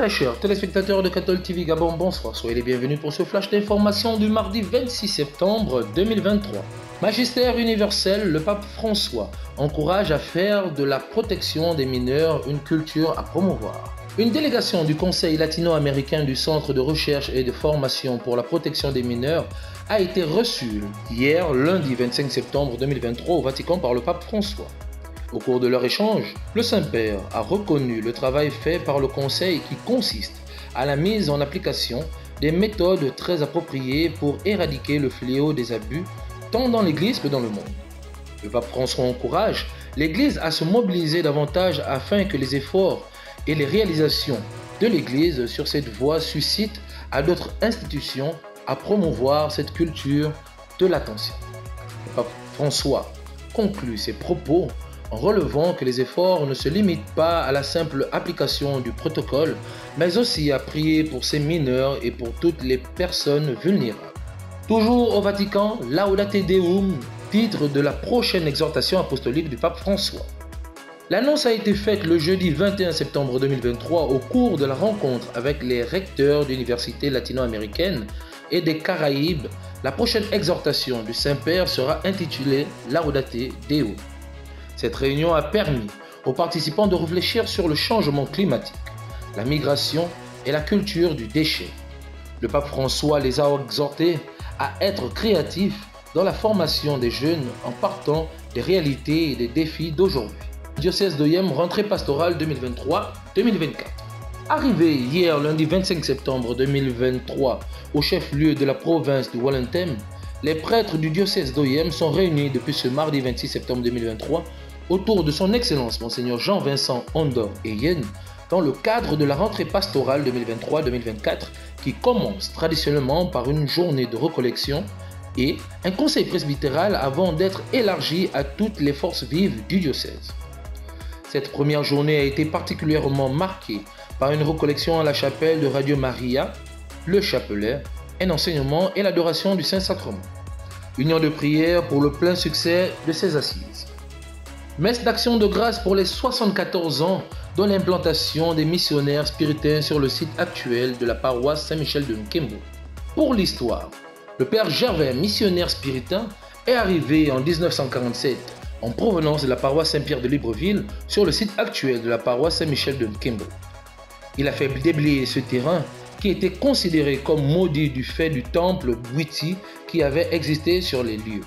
Très chers téléspectateurs de Cathol TV Gabon, bonsoir. Soyez les bienvenus pour ce flash d'information du mardi 26 septembre 2023. Magistère universel, le pape François encourage à faire de la protection des mineurs une culture à promouvoir. Une délégation du Conseil latino-américain du Centre de recherche et de formation pour la protection des mineurs a été reçue hier, lundi 25 septembre 2023, au Vatican par le pape François. Au cours de leur échange, le Saint-Père a reconnu le travail fait par le Conseil qui consiste à la mise en application des méthodes très appropriées pour éradiquer le fléau des abus tant dans l'Église que dans le monde. Le pape François encourage l'Église à se mobiliser davantage afin que les efforts et les réalisations de l'Église sur cette voie suscitent à d'autres institutions à promouvoir cette culture de l'attention. Le pape François conclut ses propos en relevant que les efforts ne se limitent pas à la simple application du protocole, mais aussi à prier pour ces mineurs et pour toutes les personnes vulnérables. Toujours au Vatican, Laudate Deum, titre de la prochaine exhortation apostolique du pape François. L'annonce a été faite le jeudi 21 septembre 2023 au cours de la rencontre avec les recteurs d'universités latino-américaines et des Caraïbes. La prochaine exhortation du Saint-Père sera intitulée Laudate Deum. Cette réunion a permis aux participants de réfléchir sur le changement climatique, la migration et la culture du déchet. Le pape François les a exhortés à être créatifs dans la formation des jeunes en partant des réalités et des défis d'aujourd'hui. Diocèse d'Oyem, rentrée pastorale 2023-2024. Arrivé hier lundi 25 septembre 2023 au chef-lieu de la province du Wallentem, les prêtres du diocèse d'Oyem sont réunis depuis ce mardi 26 septembre 2023 autour de son Excellence Monseigneur Jean-Vincent Ondor Eyen dans le cadre de la rentrée pastorale 2023-2024 qui commence traditionnellement par une journée de recollection et un conseil presbytéral avant d'être élargi à toutes les forces vives du diocèse. Cette première journée a été particulièrement marquée par une recollection à la chapelle de Radio Maria, le chapelet, un enseignement et l'adoration du Saint-Sacrement. Union de prière pour le plein succès de ces assises. Messe d'action de grâce pour les 74 ans de l'implantation des missionnaires spiritains sur le site actuel de la paroisse Saint-Michel de Nkembo. Pour l'histoire, le père Gervais, missionnaire spiritain, est arrivé en 1947 en provenance de la paroisse Saint-Pierre de Libreville sur le site actuel de la paroisse Saint-Michel de Nkembo. Il a fait déblayer ce terrain qui était considéré comme maudit du fait du temple Bwiti qui avait existé sur les lieux.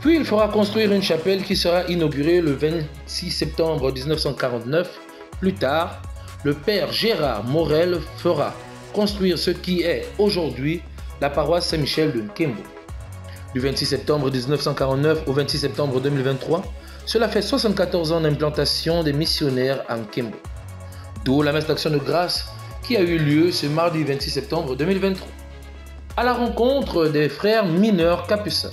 Puis il fera construire une chapelle qui sera inaugurée le 26 septembre 1949. Plus tard, le père Gérard Morel fera construire ce qui est aujourd'hui la paroisse Saint-Michel de Nkembo. Du 26 septembre 1949 au 26 septembre 2023, cela fait 74 ans d'implantation des missionnaires à Nkembo. D'où la messe d'action de grâce qui a eu lieu ce mardi 26 septembre 2023. À la rencontre des frères mineurs capucins.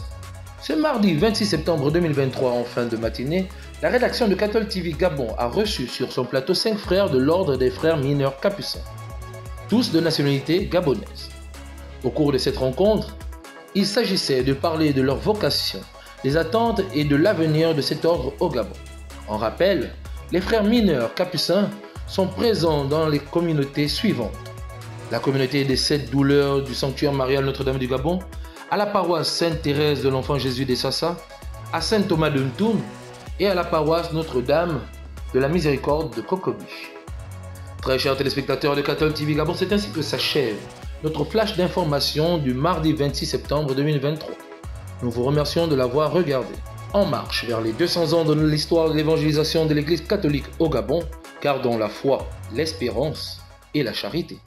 Ce mardi 26 septembre 2023 en fin de matinée, la rédaction de Cathol TV Gabon a reçu sur son plateau 5 frères de l'ordre des frères mineurs capucins, tous de nationalité gabonaise. Au cours de cette rencontre, il s'agissait de parler de leur vocation, des attentes et de l'avenir de cet ordre au Gabon. En rappel, les frères mineurs capucins sont présents dans les communautés suivantes. La communauté des 7 douleurs du sanctuaire marial Notre-Dame du Gabon, à la paroisse Sainte-Thérèse de l'Enfant Jésus des Sassa, à Saint-Thomas de Ntoum et à la paroisse Notre-Dame de la Miséricorde de Cocobiche. Très chers téléspectateurs de Cathol TV Gabon, c'est ainsi que s'achève notre flash d'information du mardi 26 septembre 2023. Nous vous remercions de l'avoir regardé. En marche vers les 200 ans de l'histoire de l'évangélisation de l'Église catholique au Gabon, gardons la foi, l'espérance et la charité.